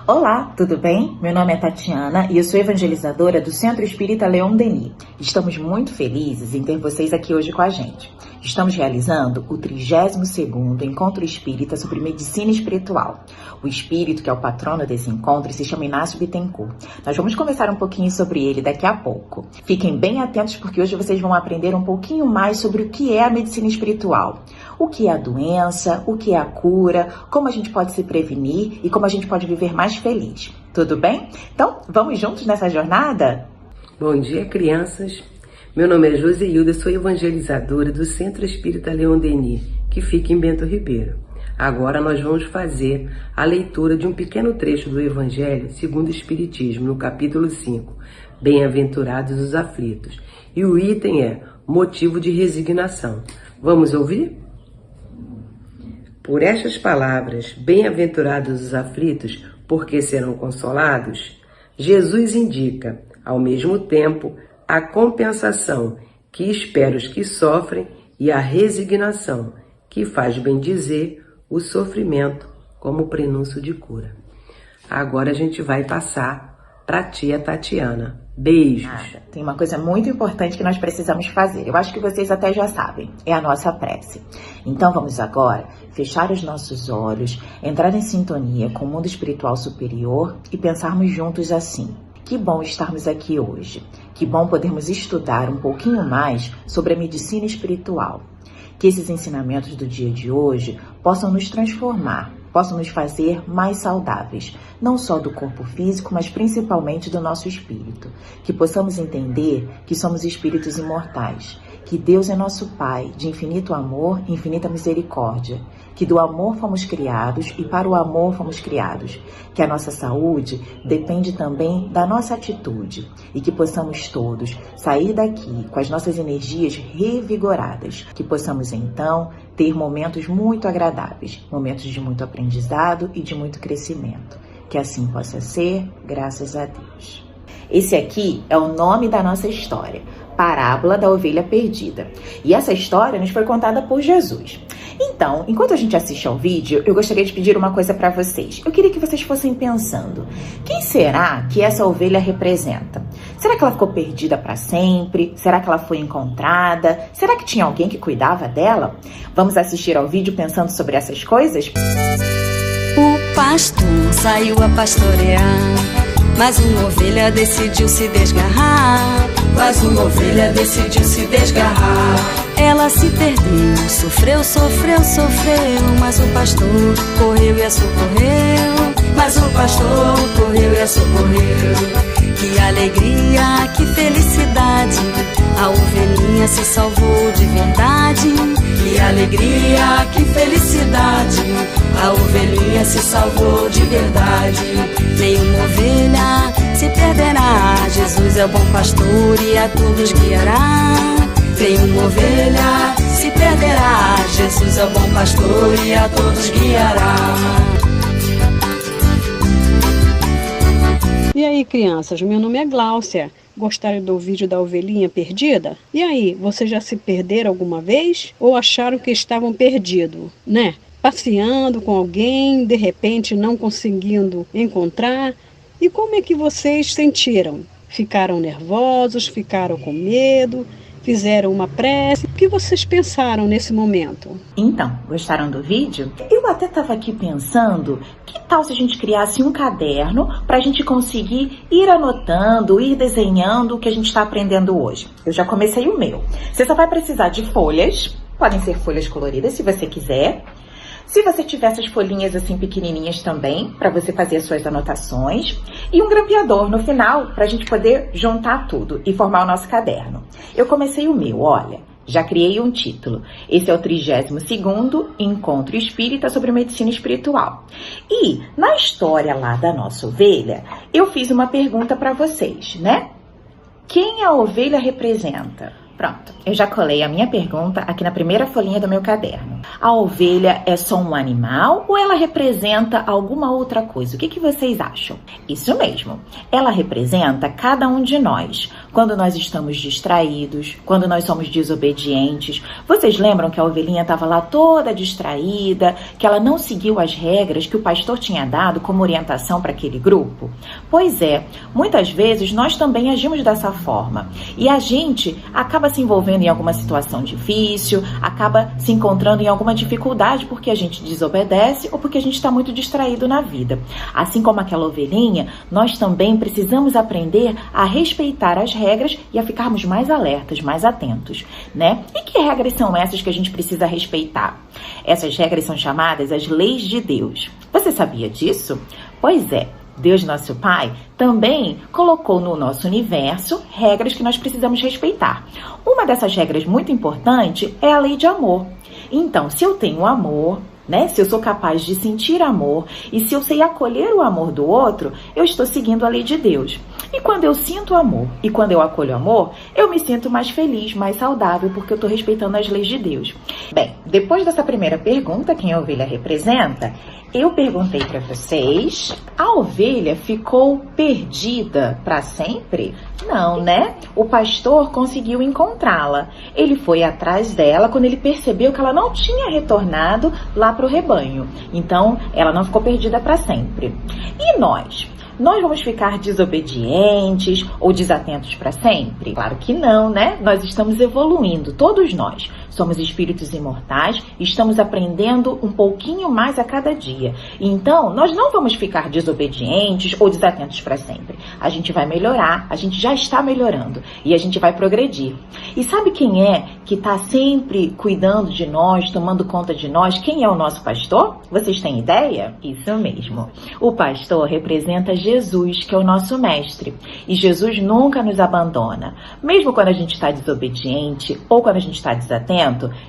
Olá, tudo bem? Meu nome é Tatiana e eu sou evangelizadora do Centro Espírita Leon Denis. Estamos muito felizes em ter vocês aqui hoje com a gente. Estamos realizando o 32º Encontro Espírita sobre Medicina Espiritual. O espírito que é o patrono desse encontro se chama Inácio Bittencourt. Nós vamos conversar um pouquinho sobre ele daqui a pouco. Fiquem bem atentos porque hoje vocês vão aprender um pouquinho mais sobre o que é a medicina espiritual. O que é a doença, o que é a cura, como a gente pode se prevenir e como a gente pode viver mais feliz. Tudo bem? Então, vamos juntos nessa jornada? Bom dia, crianças. Meu nome é Joseilda, sou evangelizadora do Centro Espírita Leon Denis, que fica em Bento Ribeiro. Agora nós vamos fazer a leitura de um pequeno trecho do Evangelho segundo o Espiritismo, no capítulo 5, Bem-aventurados os aflitos. E o item é motivo de resignação. Vamos ouvir? Por estas palavras, bem-aventurados os aflitos, porque serão consolados, Jesus indica, ao mesmo tempo, a compensação que espera os que sofrem e a resignação que faz bem dizer o sofrimento como prenúncio de cura. Agora a gente vai passar para a tia Tatiana. Beijos. Tem uma coisa muito importante que nós precisamos fazer. Eu acho que vocês até já sabem. É a nossa prece. Então vamos agora fechar os nossos olhos, entrar em sintonia com o mundo espiritual superior e pensarmos juntos assim. Que bom estarmos aqui hoje. Que bom podermos estudar um pouquinho mais sobre a medicina espiritual. Que esses ensinamentos do dia de hoje possam nos transformar, possam nos fazer mais saudáveis, não só do corpo físico, mas principalmente do nosso espírito. Que possamos entender que somos espíritos imortais, que Deus é nosso Pai, de infinito amor e infinita misericórdia, que do amor fomos criados e para o amor fomos criados, que a nossa saúde depende também da nossa atitude e que possamos todos sair daqui com as nossas energias revigoradas, que possamos então ter momentos muito agradáveis, momentos de muito aprendizado e de muito crescimento. Que assim possa ser, graças a Deus. Esse aqui é o nome da nossa história, Parábola da Ovelha Perdida. E essa história nos foi contada por Jesus. Então, enquanto a gente assiste ao vídeo, eu gostaria de pedir uma coisa para vocês. Eu queria que vocês fossem pensando, quem será que essa ovelha representa? Será que ela ficou perdida para sempre? Será que ela foi encontrada? Será que tinha alguém que cuidava dela? Vamos assistir ao vídeo pensando sobre essas coisas? O pastor saiu a pastorear, mas uma ovelha decidiu se desgarrar. Mas uma ovelha decidiu se desgarrar. Ela se perdeu, sofreu, sofreu, sofreu, mas o pastor correu e a socorreu. Mas o pastor correu e a socorreu. Que alegria, que felicidade, a ovelhinha se salvou de verdade. Que alegria, que felicidade, a ovelhinha se salvou de verdade. Nenhuma ovelha se perderá, Jesus é o bom pastor e a todos guiará. Nenhuma ovelha se perderá, Jesus é o bom pastor e a todos guiará. E aí, crianças, meu nome é Gláucia. Gostaram do vídeo da ovelhinha perdida? E aí, vocês já se perderam alguma vez? Ou acharam que estavam perdidos, né? Passeando com alguém, de repente não conseguindo encontrar. E como é que vocês sentiram? Ficaram nervosos? Ficaram com medo? Fizeram uma prece? O que vocês pensaram nesse momento? Então, gostaram do vídeo? Eu até estava aqui pensando, que tal se a gente criasse um caderno para a gente conseguir ir anotando, ir desenhando o que a gente está aprendendo hoje? Eu já comecei o meu. Você só vai precisar de folhas, podem ser folhas coloridas se você quiser. Se você tiver essas folhinhas assim pequenininhas também, para você fazer as suas anotações. E um grampeador no final, para a gente poder juntar tudo e formar o nosso caderno. Eu comecei o meu, olha, já criei um título. Esse é o 32º Encontro Espírita sobre Medicina Espiritual. E na história lá da nossa ovelha, eu fiz uma pergunta para vocês, né? Quem a ovelha representa? Pronto, eu já colei a minha pergunta aqui na primeira folhinha do meu caderno. A ovelha é só um animal ou ela representa alguma outra coisa? O que vocês acham? Isso mesmo, ela representa cada um de nós. Quando nós estamos distraídos, quando nós somos desobedientes. Vocês lembram que a ovelhinha estava lá toda distraída, que ela não seguiu as regras que o pastor tinha dado como orientação para aquele grupo? Pois é, muitas vezes nós também agimos dessa forma. E a gente acaba se envolvendo em alguma situação difícil, acaba se encontrando em alguma dificuldade porque a gente desobedece ou porque a gente está muito distraído na vida. Assim como aquela ovelhinha, nós também precisamos aprender a respeitar as regras e a ficarmos mais alertas, mais atentos, né? E que regras são essas que a gente precisa respeitar? Essas regras são chamadas as leis de Deus. Você sabia disso? Pois é. Deus, nosso Pai, também colocou no nosso universo regras que nós precisamos respeitar. Uma dessas regras muito importante é a lei de amor. Então, se eu tenho amor, né? Se eu sou capaz de sentir amor e se eu sei acolher o amor do outro, eu estou seguindo a lei de Deus. E quando eu sinto amor e quando eu acolho amor, eu me sinto mais feliz, mais saudável, porque eu estou respeitando as leis de Deus. Bem, depois dessa primeira pergunta, quem a ovelha representa, eu perguntei para vocês, a ovelha ficou perdida para sempre? Não, né? O pastor conseguiu encontrá-la. Ele foi atrás dela quando ele percebeu que ela não tinha retornado lá para o rebanho. Então, ela não ficou perdida para sempre. E nós? Nós vamos ficar desobedientes ou desatentos para sempre? Claro que não, né? Nós estamos evoluindo, todos nós. Somos espíritos imortais e estamos aprendendo um pouquinho mais a cada dia. Então, nós não vamos ficar desobedientes ou desatentos para sempre. A gente vai melhorar, a gente já está melhorando e a gente vai progredir. E sabe quem é que está sempre cuidando de nós, tomando conta de nós? Quem é o nosso pastor? Vocês têm ideia? Isso mesmo. O pastor representa Jesus, que é o nosso mestre. E Jesus nunca nos abandona. Mesmo quando a gente está desobediente ou quando a gente está desatento,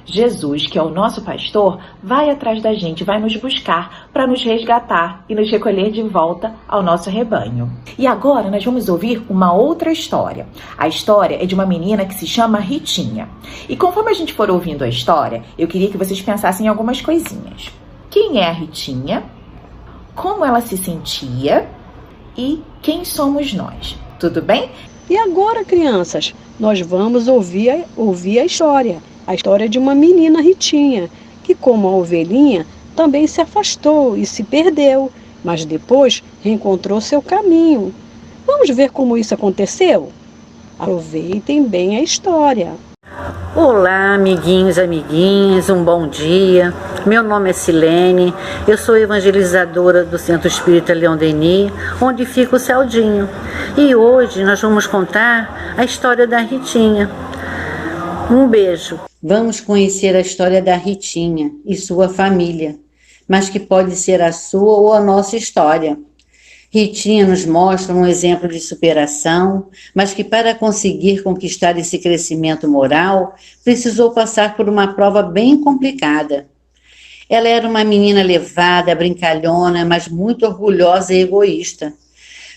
Jesus, que é o nosso pastor, vai atrás da gente, vai nos buscar para nos resgatar e nos recolher de volta ao nosso rebanho. E agora nós vamos ouvir uma outra história. A história é de uma menina que se chama Ritinha. E conforme a gente for ouvindo a história, eu queria que vocês pensassem em algumas coisinhas. Quem é a Ritinha? Como ela se sentia? E quem somos nós? Tudo bem? E agora, crianças, nós vamos ouvir a história. A história de uma menina Ritinha, que como a ovelhinha, também se afastou e se perdeu, mas depois reencontrou seu caminho. Vamos ver como isso aconteceu? Aproveitem bem a história. Olá, amiguinhos e amiguinhas, um bom dia. Meu nome é Silene, eu sou evangelizadora do Centro Espírita Leon Denis, onde fica o Celdinho. E hoje nós vamos contar a história da Ritinha. Um beijo. Vamos conhecer a história da Ritinha e sua família, mas que pode ser a sua ou a nossa história. Ritinha nos mostra um exemplo de superação, mas que para conseguir conquistar esse crescimento moral, precisou passar por uma prova bem complicada. Ela era uma menina levada, brincalhona, mas muito orgulhosa e egoísta.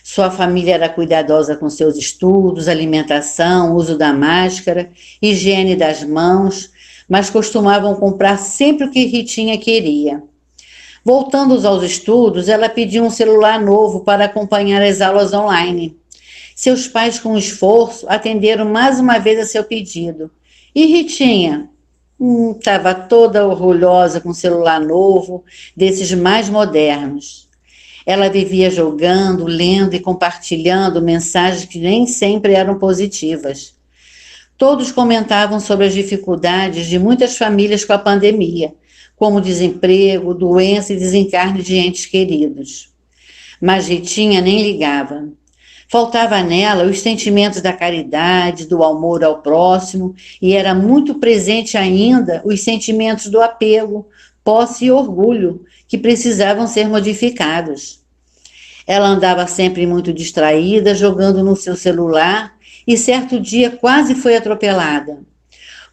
Sua família era cuidadosa com seus estudos, alimentação, uso da máscara, higiene das mãos, mas costumavam comprar sempre o que Ritinha queria. Voltando aos estudos, ela pediu um celular novo para acompanhar as aulas online. Seus pais, com esforço, atenderam mais uma vez a seu pedido. E Ritinha? Estava toda orgulhosa com um celular novo, desses mais modernos. Ela vivia jogando, lendo e compartilhando mensagens que nem sempre eram positivas. Todos comentavam sobre as dificuldades de muitas famílias com a pandemia, como desemprego, doença e desencarne de entes queridos. Mas Ritinha nem ligava. Faltava nela os sentimentos da caridade, do amor ao próximo, e era muito presente ainda os sentimentos do apego, posse e orgulho, que precisavam ser modificados. Ela andava sempre muito distraída, jogando no seu celular, e certo dia quase foi atropelada.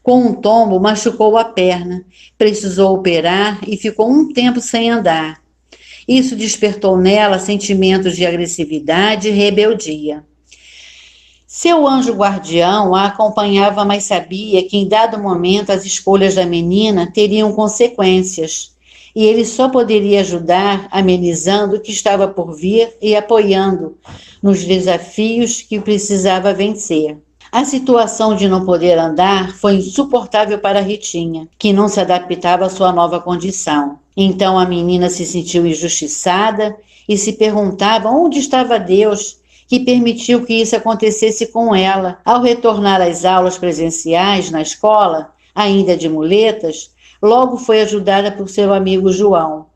Com um tombo, machucou a perna, precisou operar e ficou um tempo sem andar. Isso despertou nela sentimentos de agressividade e rebeldia. Seu anjo guardião a acompanhava, mas sabia que em dado momento as escolhas da menina teriam consequências, e ele só poderia ajudar amenizando o que estava por vir e apoiando nos desafios que precisava vencer. A situação de não poder andar foi insuportável para Ritinha, que não se adaptava à sua nova condição. Então a menina se sentiu injustiçada e se perguntava onde estava Deus, que permitiu que isso acontecesse com ela. Ao retornar às aulas presenciais na escola, ainda de muletas, logo foi ajudada por seu amigo João.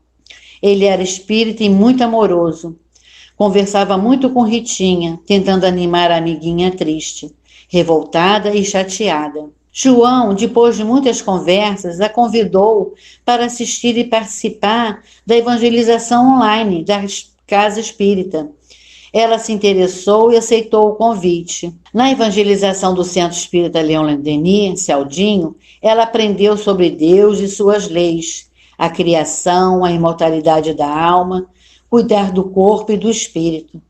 Ele era espírita e muito amoroso. Conversava muito com Ritinha, tentando animar a amiguinha triste, revoltada e chateada. João, depois de muitas conversas, a convidou para assistir e participar da evangelização online da Casa Espírita. Ela se interessou e aceitou o convite. Na evangelização do Centro Espírita Leon Denis, Cialdinho, ela aprendeu sobre Deus e suas leis, a criação, a imortalidade da alma, cuidar do corpo e do espírito.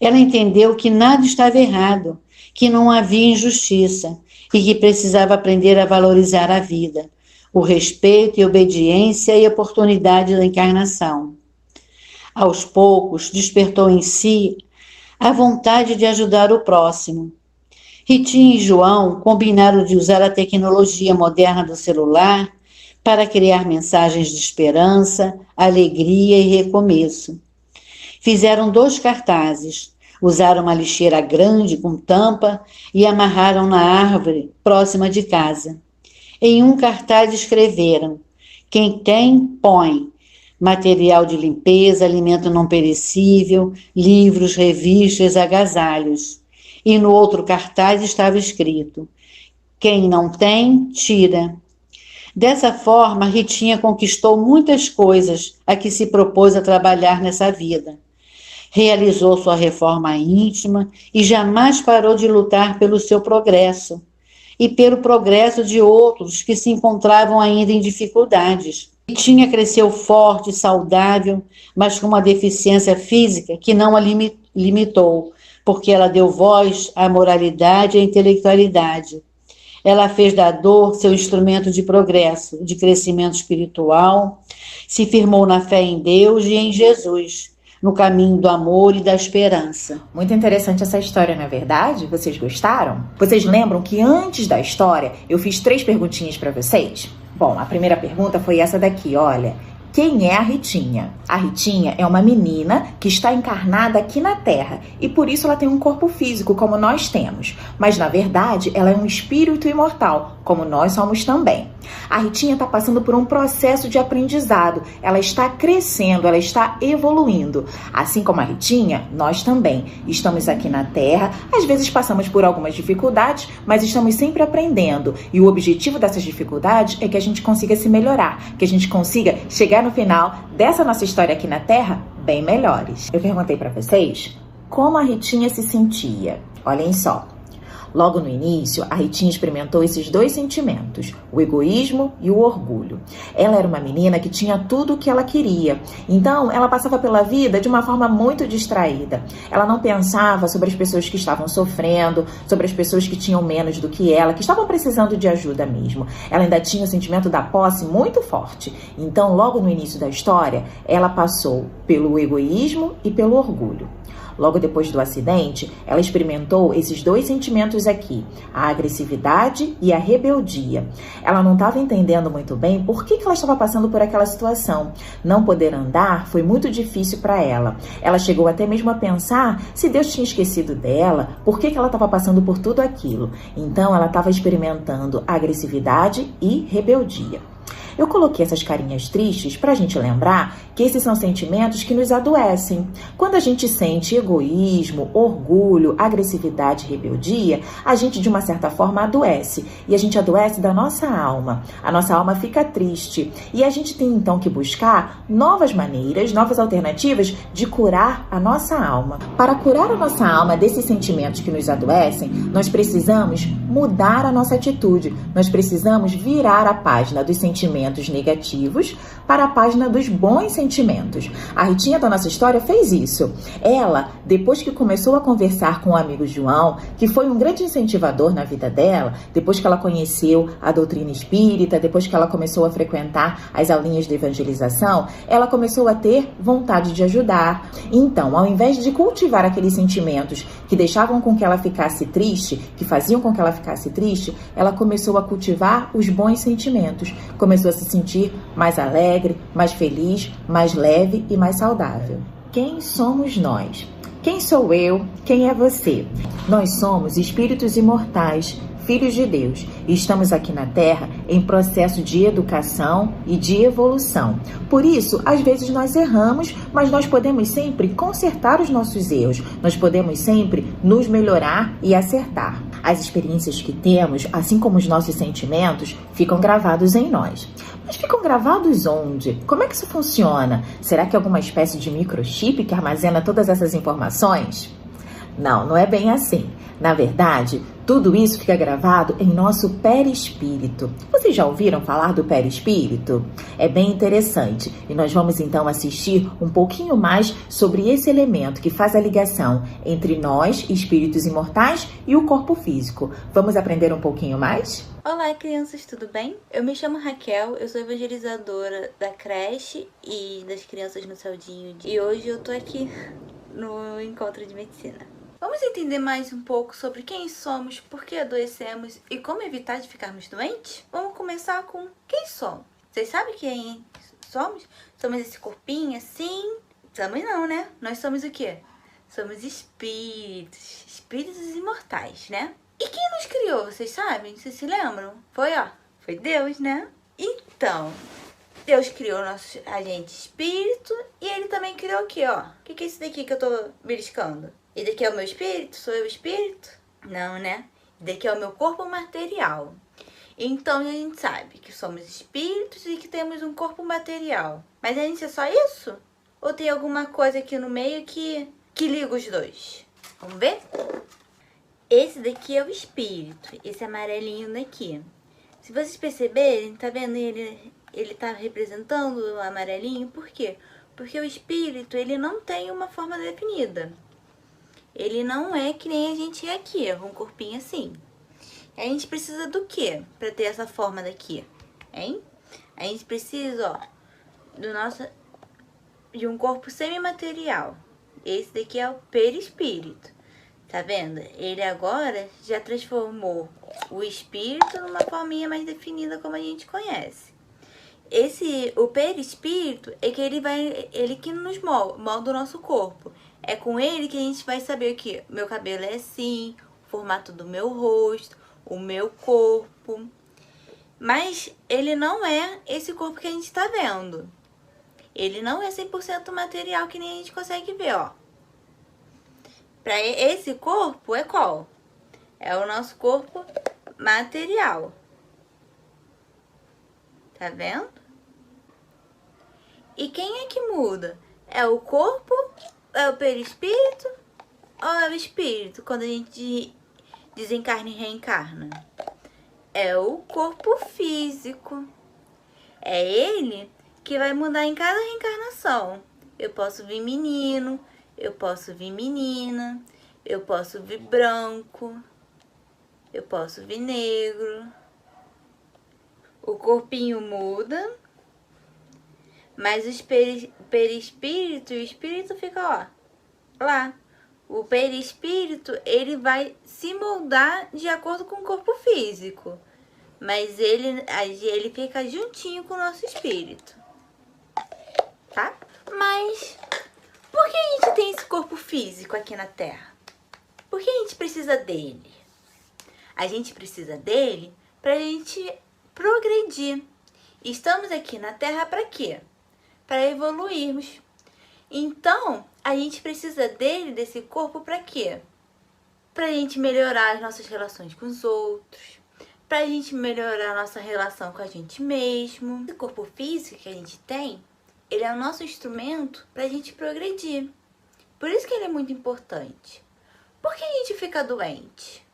Ela entendeu que nada estava errado, que não havia injustiça e que precisava aprender a valorizar a vida, o respeito e obediência e oportunidade da encarnação. Aos poucos, despertou em si a vontade de ajudar o próximo. Ritinha e João combinaram de usar a tecnologia moderna do celular para criar mensagens de esperança, alegria e recomeço. Fizeram 2 cartazes, usaram uma lixeira grande com tampa e amarraram na árvore próxima de casa. Em um cartaz escreveram: quem tem, põe. Material de limpeza, alimento não perecível, livros, revistas, agasalhos. E no outro cartaz estava escrito: quem não tem, tira. Dessa forma, Ritinha conquistou muitas coisas a que se propôs a trabalhar nessa vida. Realizou sua reforma íntima e jamais parou de lutar pelo seu progresso e pelo progresso de outros que se encontravam ainda em dificuldades. Ritinha cresceu forte e saudável, mas com uma deficiência física que não a limitou, porque ela deu voz à moralidade e à intelectualidade. Ela fez da dor seu instrumento de progresso, de crescimento espiritual, se firmou na fé em Deus e em Jesus, no caminho do amor e da esperança. Muito interessante essa história, não é verdade? Vocês gostaram? Vocês lembram que antes da história eu fiz 3 perguntinhas para vocês? Bom, a primeira pergunta foi essa daqui, olha. Quem é a Ritinha? A Ritinha é uma menina que está encarnada aqui na Terra e por isso ela tem um corpo físico como nós temos. Mas na verdade ela é um espírito imortal, como nós somos também. A Ritinha está passando por um processo de aprendizado. Ela está crescendo, ela está evoluindo. Assim como a Ritinha, nós também estamos aqui na Terra. Às vezes passamos por algumas dificuldades, mas estamos sempre aprendendo. E o objetivo dessas dificuldades é que a gente consiga se melhorar, que a gente consiga chegar no final dessa nossa história aqui na Terra bem melhores. Eu perguntei para vocês como a Ritinha se sentia. Olhem só. Logo no início, a Ritinha experimentou esses 2 sentimentos, o egoísmo e o orgulho. Ela era uma menina que tinha tudo o que ela queria, então ela passava pela vida de uma forma muito distraída. Ela não pensava sobre as pessoas que estavam sofrendo, sobre as pessoas que tinham menos do que ela, que estavam precisando de ajuda mesmo. Ela ainda tinha o sentimento da posse muito forte. Então, logo no início da história, ela passou pelo egoísmo e pelo orgulho. Logo depois do acidente, ela experimentou esses 2 sentimentos aqui, a agressividade e a rebeldia. Ela não estava entendendo muito bem por que ela estava passando por aquela situação. Não poder andar foi muito difícil para ela. Ela chegou até mesmo a pensar se Deus tinha esquecido dela, por que ela estava passando por tudo aquilo. Então ela estava experimentando agressividade e rebeldia. Eu coloquei essas carinhas tristes para a gente lembrar que esses são sentimentos que nos adoecem. Quando a gente sente egoísmo, orgulho, agressividade e rebeldia, a gente de uma certa forma adoece. E a gente adoece da nossa alma. A nossa alma fica triste. E a gente tem então que buscar novas maneiras, novas alternativas de curar a nossa alma. Para curar a nossa alma desses sentimentos que nos adoecem, nós precisamos mudar a nossa atitude. Nós precisamos virar a página dos sentimentos sentimentos negativos para a página dos bons sentimentos. A Ritinha da nossa história fez isso. Ela, depois que começou a conversar com o amigo João, que foi um grande incentivador na vida dela, depois que ela conheceu a doutrina espírita, depois que ela começou a frequentar as aulinhas de evangelização, ela começou a ter vontade de ajudar. Então, ao invés de cultivar aqueles sentimentos que deixavam com que ela ficasse triste, que faziam com que ela ficasse triste, ela começou a cultivar os bons sentimentos. Começou a se sentir mais alegre, mais feliz, mais leve e mais saudável. Quem somos nós? Quem sou eu? Quem é você? Nós somos espíritos imortais, filhos de Deus, e estamos aqui na Terra em processo de educação e de evolução. Por isso, às vezes nós erramos, mas nós podemos sempre consertar os nossos erros, nós podemos sempre nos melhorar e acertar. As experiências que temos, assim como os nossos sentimentos, ficam gravados em nós. Mas ficam gravados onde? Como é que isso funciona? Será que é alguma espécie de microchip que armazena todas essas informações? Não, não é bem assim. Na verdade, tudo isso fica gravado em nosso perispírito. Vocês já ouviram falar do perispírito? É bem interessante e nós vamos então assistir um pouquinho mais sobre esse elemento que faz a ligação entre nós, espíritos imortais, e o corpo físico. Vamos aprender um pouquinho mais? Olá, crianças, tudo bem? Eu me chamo Raquel, eu sou evangelizadora da creche e das crianças no Celdinho. E hoje eu tô aqui no encontro de medicina. Vamos entender mais um pouco sobre quem somos, por que adoecemos e como evitar de ficarmos doentes? Vamos começar com quem somos. Vocês sabem quem somos? Somos esse corpinho assim? Somos não, né? Nós somos o quê? Somos espíritos, espíritos imortais, né? E quem nos criou, vocês sabem? Vocês se lembram? Foi Deus, né? Então, Deus criou a gente espírito e ele também criou o quê, ó? O que é isso daqui que eu tô beliscando? E daqui é o meu espírito? Sou eu o espírito? Não, né? E daqui é o meu corpo material. Então a gente sabe que somos espíritos e que temos um corpo material. Mas a gente é só isso? Ou tem alguma coisa aqui no meio que liga os dois? Vamos ver? Esse daqui é o espírito, esse amarelinho daqui. Se vocês perceberem, tá vendo ele tá representando o amarelinho? Por quê? Porque o espírito, ele não tem uma forma definida. Ele não é que nem a gente é aqui, é um corpinho assim. A gente precisa do quê para ter essa forma daqui, hein? A gente precisa, ó, de um corpo semimaterial. Esse daqui é o perispírito. Tá vendo? Ele agora já transformou o espírito numa forminha mais definida como a gente conhece. O perispírito é que ele que nos molda o nosso corpo. É com ele que a gente vai saber que meu cabelo é assim, o formato do meu rosto, o meu corpo. Mas ele não é esse corpo que a gente tá vendo. Ele não é 100% material que nem a gente consegue ver, ó. Para esse corpo é qual? É o nosso corpo material. Tá vendo? E quem é que muda? É o corpo, é o perispírito ou é o espírito quando a gente desencarna e reencarna? É o corpo físico. É ele que vai mudar em cada reencarnação. Eu posso vir menino, eu posso vir menina, eu posso vir branco, eu posso vir negro. O corpinho muda, mas o perispírito e o espírito fica, ó, lá. O perispírito, ele vai se moldar de acordo com o corpo físico, mas ele fica juntinho com o nosso espírito, tá? Mas por que a gente tem esse corpo físico aqui na Terra? Por que a gente precisa dele? A gente precisa dele pra gente progredir. Estamos aqui na Terra para quê? Para evoluirmos. Então, a gente precisa desse corpo para quê? Pra gente melhorar as nossas relações com os outros, pra gente melhorar a nossa relação com a gente mesmo. Esse corpo físico que a gente tem, ele é o nosso instrumento pra gente progredir. Por isso que ele é muito importante. Por que a gente fica doente?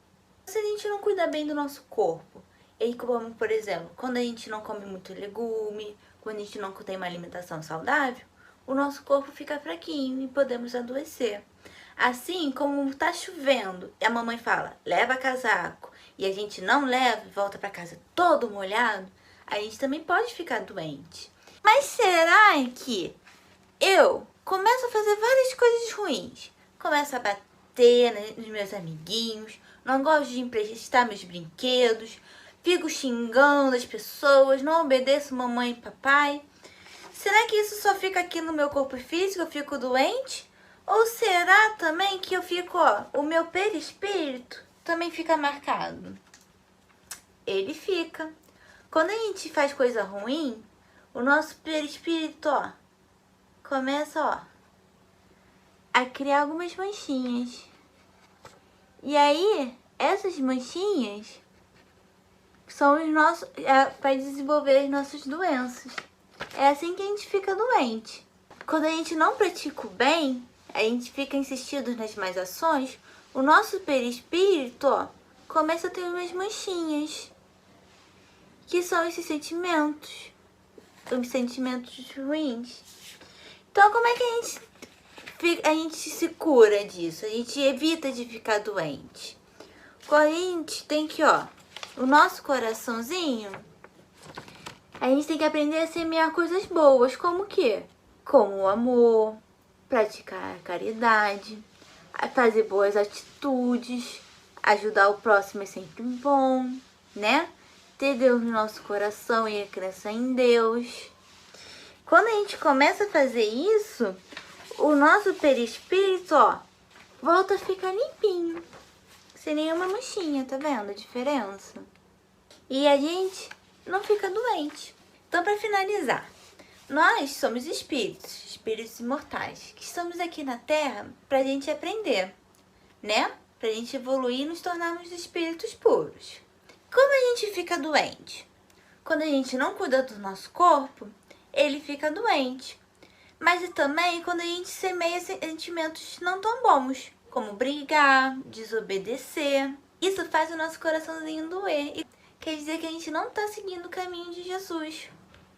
Se a gente não cuida bem do nosso corpo E como, por exemplo, quando a gente não come muito legume, quando a gente não tem uma alimentação saudável, o nosso corpo fica fraquinho e podemos adoecer. Assim como tá chovendo e a mamãe fala, leva casaco, e a gente não leva e volta para casa todo molhado, a gente também pode ficar doente. Mas será que eu começo a fazer várias coisas ruins? Começo a bater nos meus amiguinhos, não gosto de emprestar meus brinquedos, fico xingando as pessoas, não obedeço mamãe e papai. Será que isso só fica aqui no meu corpo físico, eu fico doente? Ou será também que eu fico, o meu perispírito também fica marcado? Ele fica. Quando a gente faz coisa ruim, o nosso perispírito, começa, a criar algumas manchinhas. E aí, essas manchinhas são os nossos, vai desenvolver as nossas doenças. É assim que a gente fica doente. Quando a gente não pratica o bem, a gente fica insistindo nas más ações, o nosso perispírito, começa a ter umas manchinhas, que são esses sentimentos, os sentimentos ruins. Então, como é que a gente se cura disso? A gente evita de ficar doente. A gente tem que, o nosso coraçãozinho, a gente tem que aprender a semear coisas boas, como o quê? Como o amor, praticar a caridade, fazer boas atitudes, ajudar o próximo é sempre bom, né? Ter Deus no nosso coração e a crença em Deus. Quando a gente começa a fazer isso, o nosso perispírito, volta a ficar limpinho, sem nenhuma manchinha, tá vendo a diferença? E a gente não fica doente. Então, para finalizar, nós somos espíritos imortais, que estamos aqui na Terra pra gente aprender, né? Pra gente evoluir e nos tornarmos espíritos puros. Como a gente fica doente? Quando a gente não cuida do nosso corpo, ele fica doente. Mas também quando a gente semeia sentimentos não tão bons, como brigar, desobedecer. Isso faz o nosso coraçãozinho doer. E quer dizer que a gente não está seguindo o caminho de Jesus,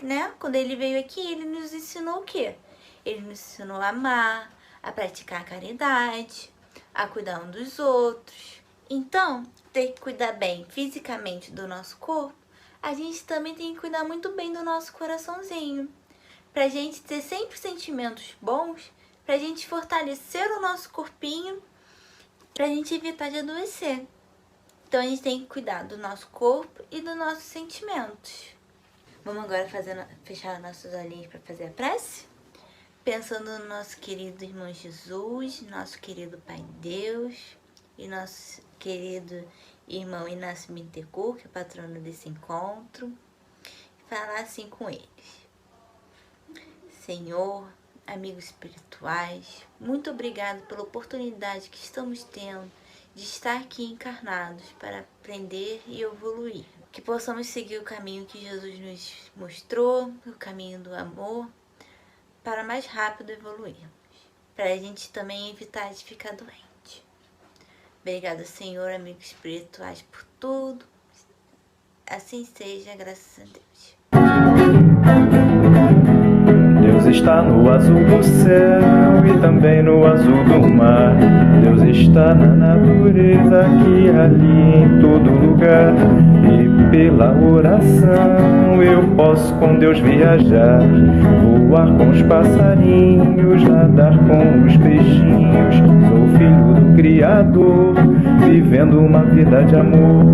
né? Quando ele veio aqui, ele nos ensinou o quê? Ele nos ensinou a amar, a praticar a caridade, a cuidar um dos outros. Então, ter que cuidar bem fisicamente do nosso corpo, a gente também tem que cuidar muito bem do nosso coraçãozinho. Pra gente ter sempre sentimentos bons, pra gente fortalecer o nosso corpinho, pra gente evitar de adoecer. Então a gente tem que cuidar do nosso corpo e dos nossos sentimentos. Vamos agora fechar nossos olhinhos para fazer a prece? Pensando no nosso querido irmão Jesus, nosso querido Pai Deus e nosso querido irmão Inácio Bittencourt, que é patrono desse encontro. Falar assim com eles. Senhor, amigos espirituais, muito obrigado pela oportunidade que estamos tendo de estar aqui encarnados para aprender e evoluir. Que possamos seguir o caminho que Jesus nos mostrou, o caminho do amor, para mais rápido evoluirmos. Para a gente também evitar de ficar doente. Obrigada, Senhor, amigos espirituais, por tudo. Assim seja, graças a Deus. Deus está no azul do céu e também no azul do mar. Deus está na natureza, aqui e ali, em todo lugar. E pela oração eu posso com Deus viajar, voar com os passarinhos, nadar com os peixinhos. Sou filho do Criador, vivendo uma vida de amor.